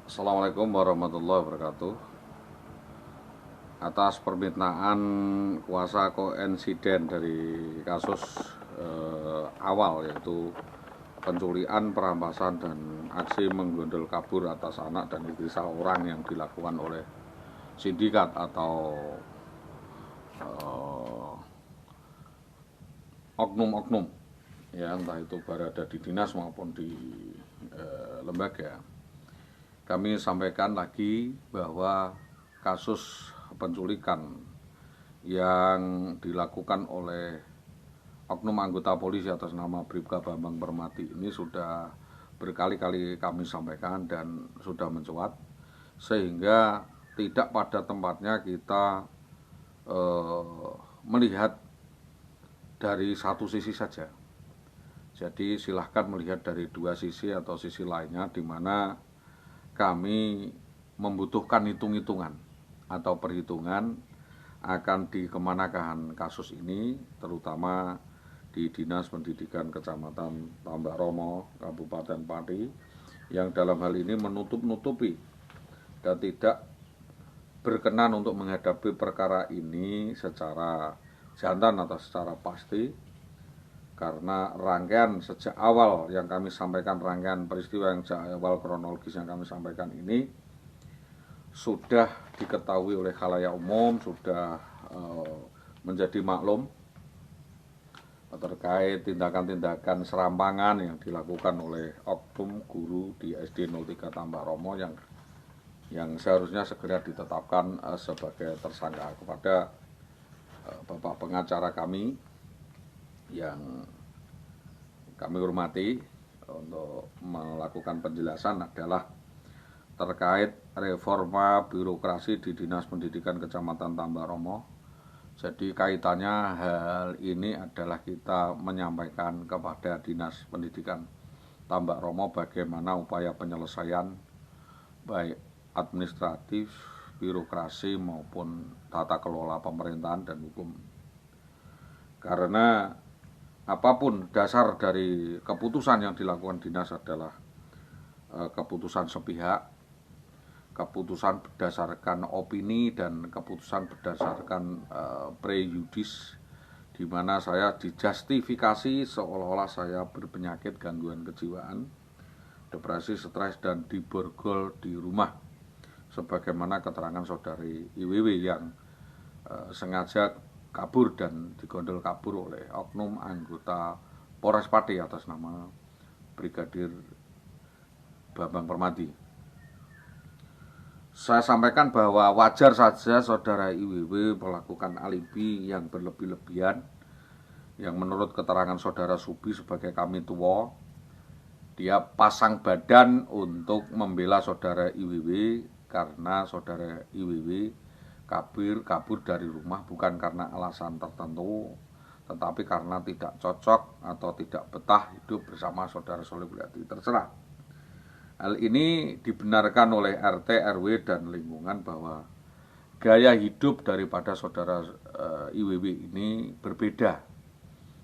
Assalamualaikum warahmatullahi wabarakatuh. Atas permintaan kuasa koinsiden dari kasus awal, yaitu penculikan, perampasan, dan aksi menggondol kabur atas anak dan istri seorang yang dilakukan oleh sindikat atau oknum-oknum, ya, entah itu berada di dinas maupun di lembaga. Kami sampaikan lagi bahwa kasus penculikan yang dilakukan oleh oknum anggota polisi atas nama Bribka Bambang Permati ini sudah berkali-kali kami sampaikan dan sudah mencuat, sehingga tidak pada tempatnya kita melihat dari satu sisi saja. Jadi silahkan melihat dari dua sisi atau sisi lainnya, di mana kami membutuhkan hitung-hitungan atau perhitungan akan dikemanakan kasus ini, terutama di Dinas Pendidikan Kecamatan Tambak Romo, Kabupaten Pati, yang dalam hal ini menutup-nutupi dan tidak berkenan untuk menghadapi perkara ini secara jantan atau secara pasti, karena rangkaian sejak awal yang kami sampaikan, rangkaian peristiwa yang sejak awal kronologis yang kami sampaikan ini sudah diketahui oleh khalayak umum, sudah menjadi maklum terkait tindakan-tindakan serampangan yang dilakukan oleh oknum guru di SD 03 Tambak Romo yang seharusnya segera ditetapkan sebagai tersangka. Kepada Bapak pengacara kami yang kami hormati untuk melakukan penjelasan adalah terkait reforma birokrasi di Dinas Pendidikan Kecamatan Tambak Romo. Jadi kaitannya hal ini adalah kita menyampaikan kepada Dinas Pendidikan Tambak Romo bagaimana upaya penyelesaian baik administratif, birokrasi maupun tata kelola pemerintahan dan hukum. Karena apapun dasar dari keputusan yang dilakukan dinas adalah keputusan sepihak, keputusan berdasarkan opini, dan keputusan berdasarkan prejudis, di mana saya dijustifikasi seolah-olah saya berpenyakit gangguan kejiwaan, depresi, stres, dan diborgol di rumah, sebagaimana keterangan saudari IWW yang sengaja kabur dan digondol kabur oleh oknum anggota Polres Pati atas nama Brigadir Bambang Permati. Saya sampaikan bahwa wajar saja saudara IWW melakukan alibi yang berlebih-lebihan, yang menurut keterangan saudara Subi sebagai kami tua, dia pasang badan untuk membela saudara IWW karena saudara IWW kabur dari rumah bukan karena alasan tertentu, tetapi karena tidak cocok atau tidak betah hidup bersama saudara Soleh Buliati. Terserah. Hal ini dibenarkan oleh RT, RW, dan lingkungan bahwa gaya hidup daripada saudara IWW ini berbeda.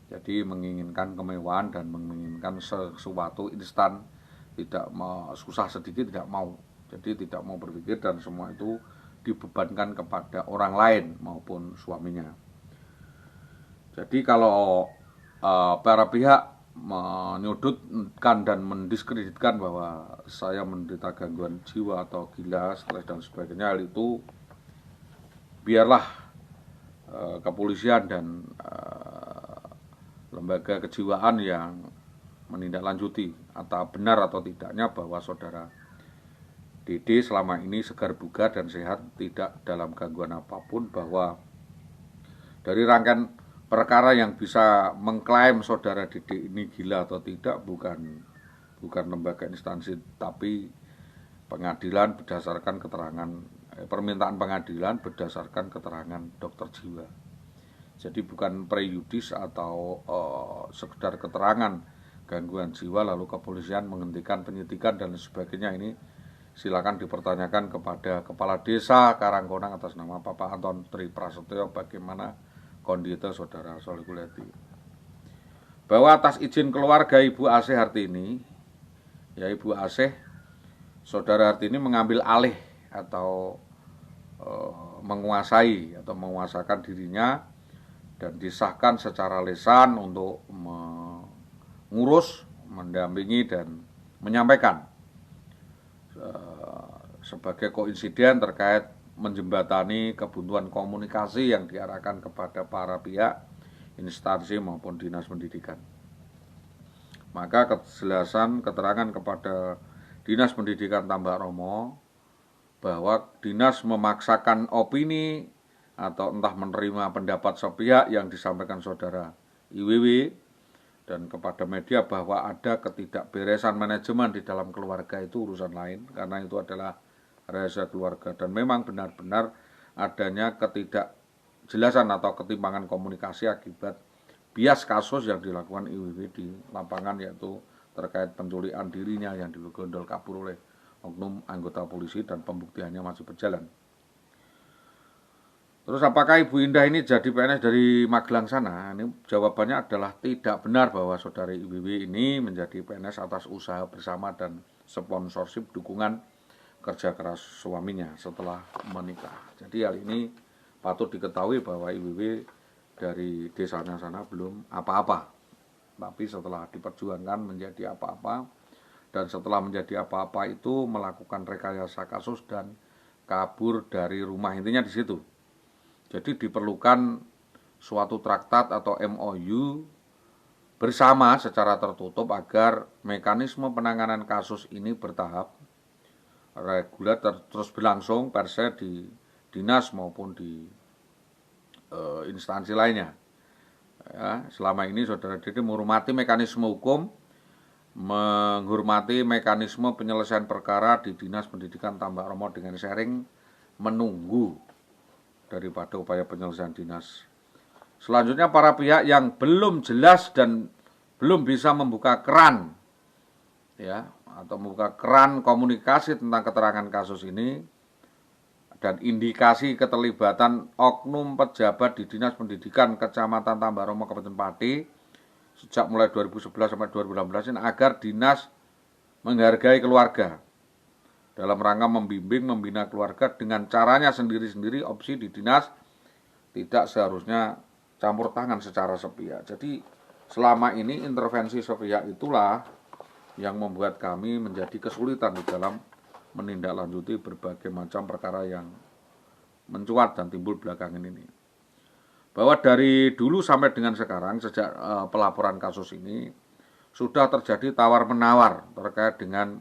Jadi menginginkan kemewahan dan menginginkan sesuatu instan, tidak mau susah sedikit tidak mau. Jadi tidak mau berpikir, dan semua itu dibebankan kepada orang lain maupun suaminya. Jadi kalau para pihak menyudutkan dan mendiskreditkan bahwa saya menderita gangguan jiwa atau gila, stres dan sebagainya, hal itu biarlah kepolisian dan lembaga kejiwaan yang menindaklanjuti atau benar atau tidaknya bahwa saudara Dede selama ini segar bugar dan sehat, tidak dalam gangguan apapun, bahwa dari rangkaian perkara yang bisa mengklaim saudara Dede ini gila atau tidak bukan lembaga instansi, tapi pengadilan berdasarkan keterangan permintaan pengadilan berdasarkan keterangan dokter jiwa. Jadi bukan prejudis atau sekedar keterangan gangguan jiwa lalu kepolisian menghentikan penyidikan dan sebagainya. Ini silakan dipertanyakan kepada Kepala Desa Karangkonang atas nama Bapak Anton Tri Prasetyo bagaimana kondisi saudara Soleh Buliati. Bahwa atas izin keluarga Ibu Asih Hartini, ya Ibu Asih Saudara Hartini mengambil alih atau menguasai atau menguasakan dirinya dan disahkan secara lisan untuk mengurus, mendampingi dan menyampaikan sebagai koinsiden terkait menjembatani kebutuhan komunikasi yang diarahkan kepada para pihak, instansi maupun dinas pendidikan. Maka kejelasan keterangan kepada Dinas Pendidikan Tambak Romo bahwa dinas memaksakan opini atau entah menerima pendapat sepihak yang disampaikan saudara IWW dan kepada media bahwa ada ketidakberesan manajemen di dalam keluarga itu urusan lain, karena itu adalah rahasia keluarga dan memang benar-benar adanya ketidakjelasan atau ketimpangan komunikasi akibat bias kasus yang dilakukan IWW di lapangan, yaitu terkait penculikan dirinya yang digondol kabur oleh oknum anggota polisi dan pembuktiannya masih berjalan. Terus apakah Ibu Indah ini jadi PNS dari Magelang sana? Ini jawabannya adalah tidak benar bahwa saudari IWW ini menjadi PNS atas usaha bersama dan sponsorship dukungan kerja keras suaminya setelah menikah. Jadi hal ini patut diketahui bahwa IWW dari desanya sana belum apa-apa. Tapi setelah diperjuangkan menjadi apa-apa, dan setelah menjadi apa-apa itu melakukan rekayasa kasus dan kabur dari rumah, intinya di situ. Jadi diperlukan suatu traktat atau MOU bersama secara tertutup agar mekanisme penanganan kasus ini bertahap, reguler, terus berlangsung per se di dinas maupun di instansi lainnya. Ya, selama ini saudara Dede menghormati mekanisme hukum, menghormati mekanisme penyelesaian perkara di Dinas Pendidikan Tambak Romo dengan sharing, menunggu daripada upaya penyelesaian dinas. Selanjutnya para pihak yang belum jelas dan belum bisa membuka keran, ya, atau membuka keran komunikasi tentang keterangan kasus ini dan indikasi keterlibatan oknum pejabat di Dinas Pendidikan Kecamatan Tambak Romo Kabupaten Pati sejak mulai 2011 sampai 2018 ini, agar dinas menghargai keluarga dalam rangka membimbing, membina keluarga dengan caranya sendiri-sendiri. Opsi di dinas tidak seharusnya campur tangan secara sepihak. Jadi selama ini intervensi sepihak itulah yang membuat kami menjadi kesulitan di dalam menindaklanjuti berbagai macam perkara yang mencuat dan timbul belakangan ini. Bahwa dari dulu sampai dengan sekarang, sejak pelaporan kasus ini, sudah terjadi tawar-menawar terkait dengan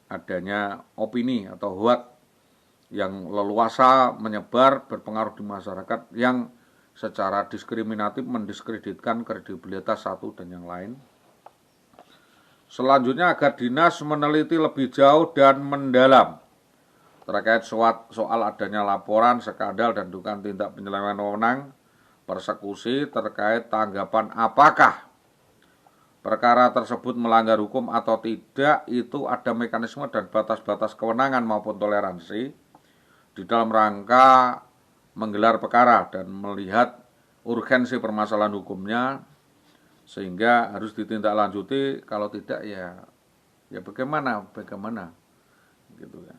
adanya opini atau hoak yang leluasa menyebar, berpengaruh di masyarakat, yang secara diskriminatif mendiskreditkan kredibilitas satu dan yang lain. Selanjutnya agar dinas meneliti lebih jauh dan mendalam terkait soal adanya laporan, skandal dan dugaan tindak penyelewengan wewenang, persekusi, terkait tanggapan apakah perkara tersebut melanggar hukum atau tidak. Itu ada mekanisme dan batas-batas kewenangan maupun toleransi di dalam rangka menggelar perkara dan melihat urgensi permasalahan hukumnya, sehingga harus ditindaklanjuti. Kalau tidak ya bagaimana gitu ya.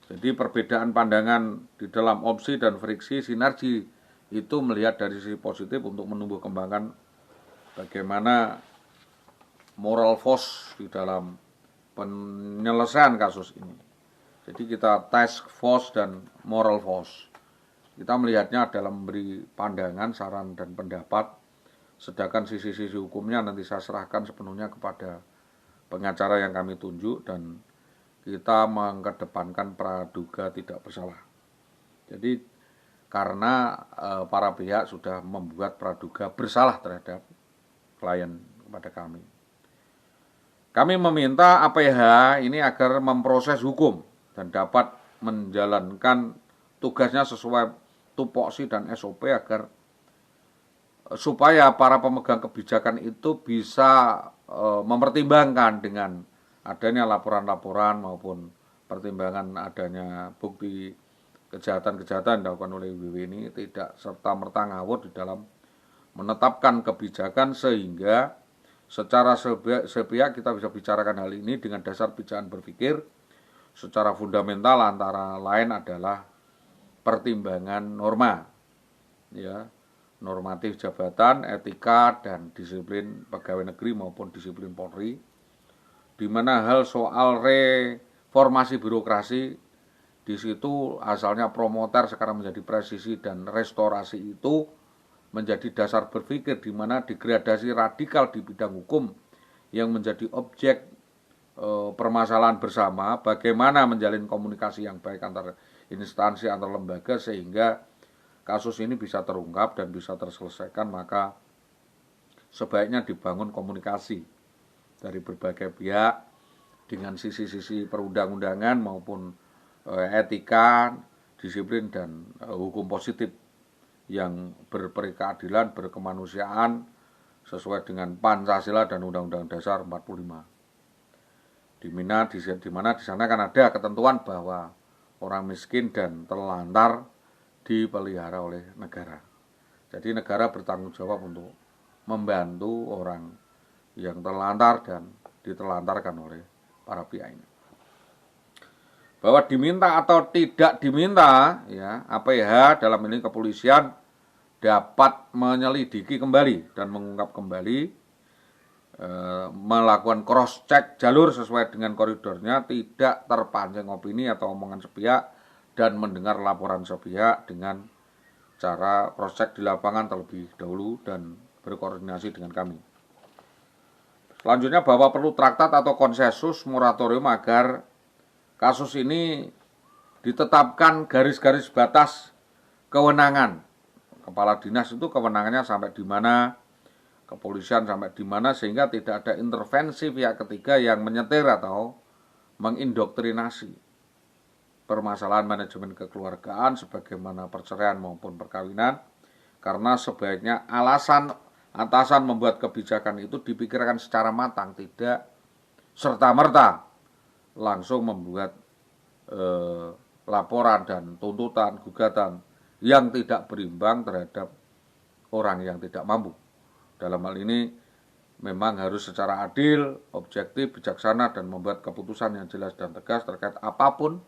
Jadi perbedaan pandangan di dalam opsi dan friksi sinergi itu melihat dari sisi positif untuk menumbuh kembangkan bagaimana moral force di dalam penyelesaian kasus ini. Jadi kita task force dan moral force. Kita melihatnya dalam memberi pandangan, saran dan pendapat, sedangkan sisi-sisi hukumnya nanti saya serahkan sepenuhnya kepada pengacara yang kami tunjuk, dan kita mengedepankan praduga tidak bersalah. Jadi karena para pihak sudah membuat praduga bersalah terhadap klien kepada kami. Kami meminta APH ini agar memproses hukum dan dapat menjalankan tugasnya sesuai tupoksi dan SOP, agar supaya para pemegang kebijakan itu bisa mempertimbangkan dengan adanya laporan-laporan maupun pertimbangan adanya bukti kejahatan-kejahatan yang dilakukan oleh IWW ini tidak serta-merta ngawur di dalam menetapkan kebijakan, sehingga secara sepihak kita bisa bicarakan hal ini dengan dasar pijakan berpikir secara fundamental antara lain adalah pertimbangan norma, ya, normatif jabatan, etika, dan disiplin pegawai negeri maupun disiplin Polri, di mana hal soal reformasi birokrasi di situ asalnya promoter sekarang menjadi presisi dan restorasi itu menjadi dasar berpikir, di mana degradasi radikal di bidang hukum yang menjadi objek permasalahan bersama, bagaimana menjalin komunikasi yang baik antar instansi, antar lembaga sehingga kasus ini bisa terungkap dan bisa terselesaikan. Maka sebaiknya dibangun komunikasi dari berbagai pihak dengan sisi-sisi perundang-undangan maupun etika, disiplin, dan hukum positif yang berperikeadilan, berkemanusiaan sesuai dengan Pancasila dan Undang-Undang Dasar 45. Di mana di sana kan ada ketentuan bahwa orang miskin dan terlantar dipelihara oleh negara. Jadi negara bertanggung jawab untuk membantu orang yang terlantar dan diterlantarkan oleh para pihak ini. Bahwa diminta atau tidak diminta, ya, APH dalam ini kepolisian dapat menyelidiki kembali dan mengungkap kembali, melakukan cross check jalur sesuai dengan koridornya, tidak terpancing opini atau omongan sepihak, dan mendengar laporan sepihak dengan cara cross check di lapangan terlebih dahulu dan berkoordinasi dengan kami. Selanjutnya, bahwa perlu traktat atau konsensus moratorium agar kasus ini ditetapkan garis-garis batas kewenangan. Kepala dinas itu kewenangannya sampai di mana, kepolisian sampai di mana, sehingga tidak ada intervensi pihak ketiga yang menyetir atau mengindoktrinasi permasalahan manajemen kekeluargaan sebagaimana perceraian maupun perkawinan, karena sebaiknya alasan atasan membuat kebijakan itu dipikirkan secara matang, tidak serta-merta langsung membuat laporan dan tuntutan, gugatan yang tidak berimbang terhadap orang yang tidak mampu. Dalam hal ini memang harus secara adil, objektif, bijaksana, dan membuat keputusan yang jelas dan tegas terkait apapun